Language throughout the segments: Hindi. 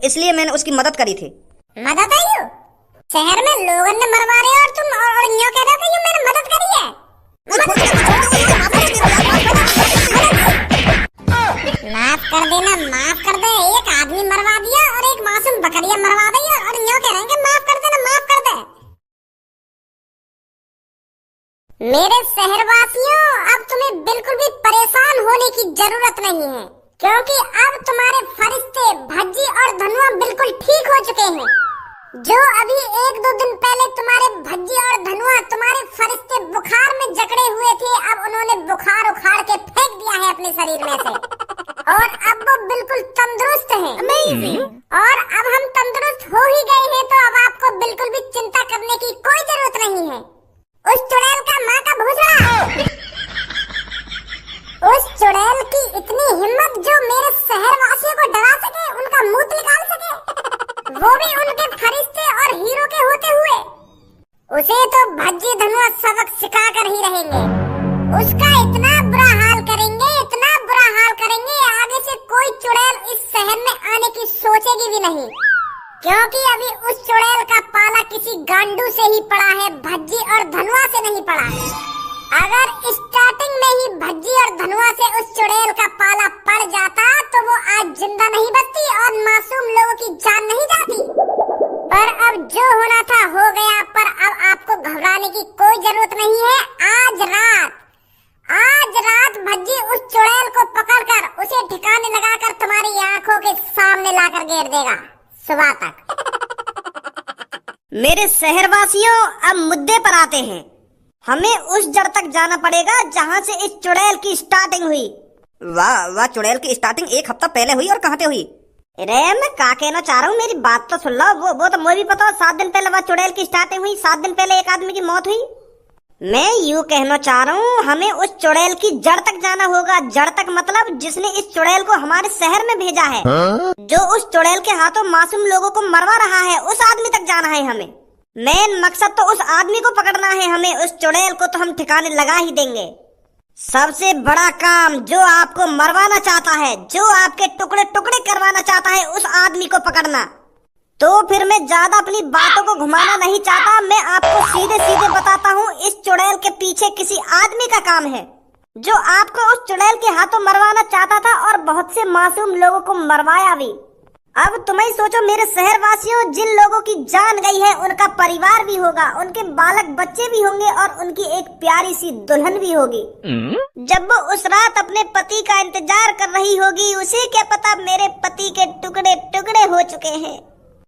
इसलिए मैंने उसकी मदद करी थी। मदद है यू? शहर में लोगों ने मरवा रहे और तुम और यूं कह रहे हो कि यू मैंने मदद करी है। माफ कर देना, माफ कर दे। एक आदमी मरवा दिया और एक मासूम बकरियां मरवा दी और यूं कह रहे हैं कि माफ कर देना, माफ कर दे। मेरे शहरवासियों, अब तुम्हें बिल्कुल भी परेशान होने की जरूरत नहीं है, क्योंकि अब तुम्हारे फरिश्ते भज्जी और धनुआ बिल्कुल ठीक हो चुके हैं। जो अभी 1-2 दिन पहले तुम्हारे भज्जी और धनुआ तुम्हारे फरिश्ते बुखार में जकड़े हुए थे, अब उन्होंने बुखार उखाड़ के फेंक दिया है अपने शरीर में से और अब वो बिल्कुल तंदुरुस्त हैं। और अब हम तंदुरुस्त हो ही गए हैं, तो अब आपको बिल्कुल भी चिंता करने की कोई जरूरत नहीं है। उस चुड़ैल का माँ का भूसा, उस चुड़ैल की इतनी हिम्मत जो मेरे शहरवासियों को डरा सके, उनका मुंह निकाल सके, वो भी उनके फरिश्ते और हीरो के होते हुए, उसे तो भज्जी धनुआ सबक सिखा कर ही रहेंगे। उसका इतना बुरा हाल करेंगे, इतना बुरा हाल करेंगे, आगे से कोई चुड़ैल इस शहर में आने की सोचेगी भी नहीं, क्योंकि अभी उस चुड़ैल का पाला किसी गांडू से ही पड़ा है, भज्जी और धनुआ से नहीं पड़ा। अगर स्टार्टिंग में ही भज्जी और धनुआ से उस चुड़ैल का पाला पड़ जाता तो वो आज जिंदा नहीं बचती और मासूम लोगों की जान नहीं जाती। पर अब जो होना था हो गया, पर अब आपको घबराने की कोई जरूरत नहीं है। आज रात भज्जी उस चुड़ैल को पकड़कर उसे ठिकाने लगाकर तुम्हारी आंखों के सामने लाकर घेर देगा सुबह तक। मेरे शहरवासियों, अब मुद्दे पर आते हैं। हमें उस जड़ तक जाना पड़ेगा जहाँ से इस चुड़ैल की स्टार्टिंग हुई। वाह, चुड़ैल की स्टार्टिंग 1 हफ्ता पहले हुई और कहाँ पे हुई? अरे मैं क्या कहना चाह रहा हूँ, मेरी बात तो सुन लो। वो तो मुझे भी पता, 7 दिन पहले वह चुड़ैल की स्टार्टिंग हुई, 7 दिन पहले एक आदमी की मौत हुई। मैं यूँ कहना चाह रहा हूँ, हमें उस चुड़ैल की जड़ तक जाना होगा। जड़ तक मतलब जिसने इस चुड़ैल को हमारे शहर में भेजा है, जो उस चुड़ैल के हाथों मासूम लोगों को मरवा रहा है, उस आदमी तक जाना है हमें। मेन मकसद तो उस आदमी को पकड़ना है हमें। उस चुड़ैल को तो हम ठिकाने लगा ही देंगे। सबसे बड़ा काम, जो आपको मरवाना चाहता है, जो आपके टुकड़े टुकड़े करवाना चाहता है, उस आदमी को पकड़ना। तो फिर मैं ज्यादा अपनी बातों को घुमाना नहीं चाहता, मैं आपको सीधे सीधे बताता हूँ। इस चुड़ैल के पीछे किसी आदमी का काम है, जो आपको उस चुड़ैल के हाथों मरवाना चाहता था और बहुत से मासूम लोगों को मरवाया भी। अब तुम ही सोचो मेरे शहरवासियों, जिन लोगों की जान गई है उनका परिवार भी होगा, उनके बालक बच्चे भी होंगे और उनकी एक प्यारी सी दुल्हन भी होगी। जब वो उस रात अपने पति का इंतजार कर रही होगी, उसे क्या पता मेरे पति के टुकड़े टुकड़े हो चुके हैं।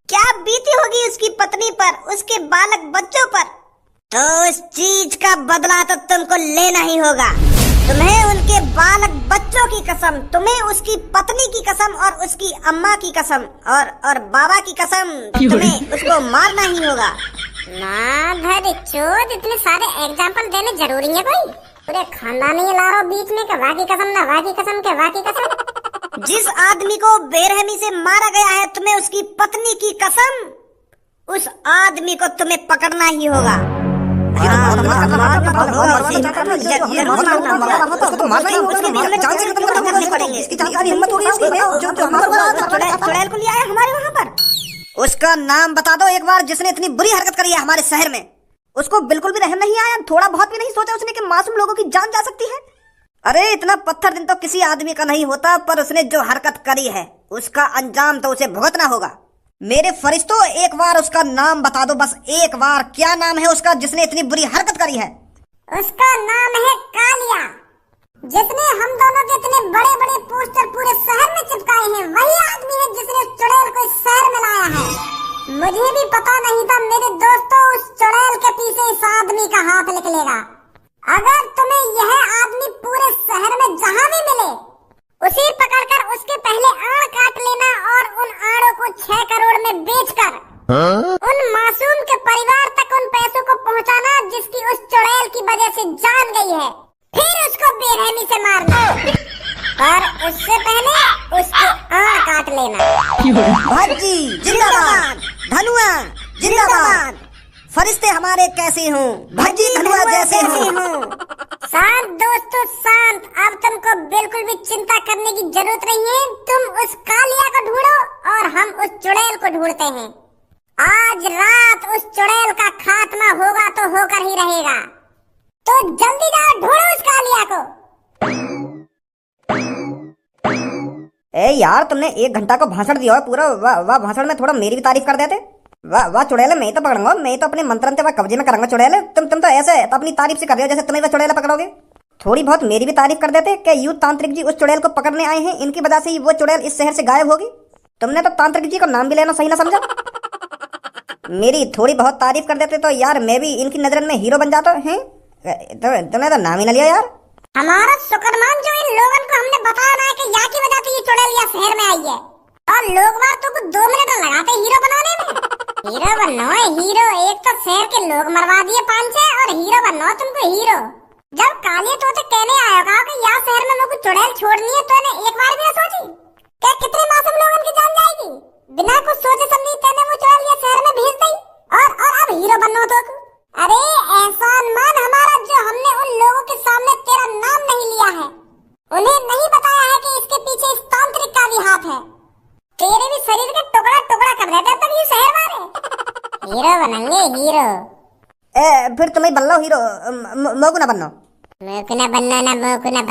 क्या बीती होगी उसकी पत्नी पर, उसके बालक बच्चों पर। तो उस चीज का बदला तो तुमको लेना ही होगा। तुम्हें उनके बालक बच्चों की कसम, तुम्हें उसकी पत्नी की कसम और उसकी अम्मा की कसम और बाबा की कसम, तुम्हें उसको मारना ही होगा। चोद, इतने सारे एग्जाम्पल देने जरूरी है कोई? पूरे खानदान ही ला रहा बीच में, वाह की कसम ना वाह की कसम के वाह की कसम। जिस आदमी को बेरहमी से मारा गया है, तुम्हें उसकी पत्नी की कसम, उस आदमी को तुम्हें पकड़ना ही होगा। चुड़ैल को ले आया हमारे वहाँ पर। उसका नाम बता दो एक बार, जिसने इतनी बुरी हरकत करी है हमारे शहर में। उसको बिल्कुल भी रहम नहीं आया, थोड़ा बहुत भी नहीं सोचा उसने कि मासूम लोगों की जान जा सकती है। अरे इतना पत्थर दिन तो किसी आदमी का नहीं होता, पर उसने जो हरकत करी है उसका अंजाम तो उसे भुगतना होगा। मेरे फरिश्तों, एक बार उसका नाम बता दो, बस एक बार। क्या नाम है उसका जिसने इतनी बुरी हरकत करी है? उसका नाम है कालिया, जिसने हम दोनों के इतने बड़े बड़े पोस्टर पूरे शहर में चिपकाए हैं। वही आदमी है जिसने उस चुड़ैल को इस शहर में लाया है। मुझे भी पता नहीं था मेरे दोस्तों, उस चुड़ैल के पीछे इस आदमी का हाथ निकलेगा। अगर तुम्हें यह आदमी पूरे शहर में जहाँ भी मिले, उसे पकड़कर उसके पहले आड़ काट लेना और उन आड़ों को 6 करोड़ में बेचकर उन मासूम के परिवार तक उन पैसों को पहुंचाना जिसकी उस चुड़ैल की वजह से जान गई है। फिर उसको बेरहमी से मारना, पर उससे पहले उसकी आड़ काट लेना। भज्जी जिंदाबाद, धनुआ जिंदाबाद, फरिश्ते हमारे कैसे हों, भज्जी धनुआ जैसे हों। शांत दोस्तों शांत, अब तुमको बिल्कुल भी चिंता करने की जरूरत नहीं है। तुम उस कालिया को ढूंढो और हम उस चुड़ैल को ढूंढते हैं। आज रात उस चुड़ैल का खात्मा होगा तो होकर ही रहेगा। तो जल्दी जाओ, ढूंढो उस कालिया को। ए यार, तुमने 1 घंटा को भाषण दिया है पूरा। वाह वाह, भाषण में थोड़ा मेरी भी तारीफ कर देते। वाह वाह चुड़ैल, मैं ही तो पकड़ूंगा, मैं ही तो अपने मंत्रंते व कब्जे में करूंगा चुड़ैल। तुम तो ऐसे तो अपनी तारीफ से कर रहे हो जैसे तुम्हें वो चुड़ैल पकड़ोगे। थोड़ी बहुत मेरी भी तारीफ कर देते कि यूं तांत्रिक जी उस चुड़ैल को पकड़ने आए हैं, इनकी वजह से ही वो चुड़ैल इस शहर से गायब होगी। तुमने तो तांत्रिक जी को नाम भी लेना सही ना समझा। मेरी थोड़ी बहुत तारीफ कर देते तो यार मैं भी इनकी नजर में हीरो बन जाता है। तुमने तो नाम ही ना लिया यार। हमारा शुक्रमान जो इन लोगों को हमने बताया ना कि यहाँ की वजह से ये चुड़ैल यहाँ शहर में आई है, और लोग बार तो कुछ 2 मिनट लगाते हीरो बनाने में। हीरो बनो है हीरो, एक तो शहर के लोग मरवा दिए 5-6 और हीरो बनो तुमको हीरो। जब कालिया तोते कहने आया कहा कि यहाँ शहर में मुझे चुड़ैल छोड़नी है, तो एक बार भी ना सोची क्या कितने मासूम लोगों की जान जाएगी। बिना कुछ सोचे समझे तेने वो चुड़ैल यहाँ शहर में भेज दी, और अब हीरो बनना तो। अरे एहसान मान हमारा, जो हमने उन लोगों के सामने तेरा नाम नहीं लिया है, उन्हें नहीं बताया है कि इसके पीछे इस तांत्रिक का भी हाथ है। तेरे भी शरीर के टुकड़ा टुकड़ा कर देते तब ये शहर मारे। हीरो बनेंगे हीरो। फिर तुम्हें बन लो हीरो, मोगू ना बनना। मोगू ना बनना ना, मोगू ना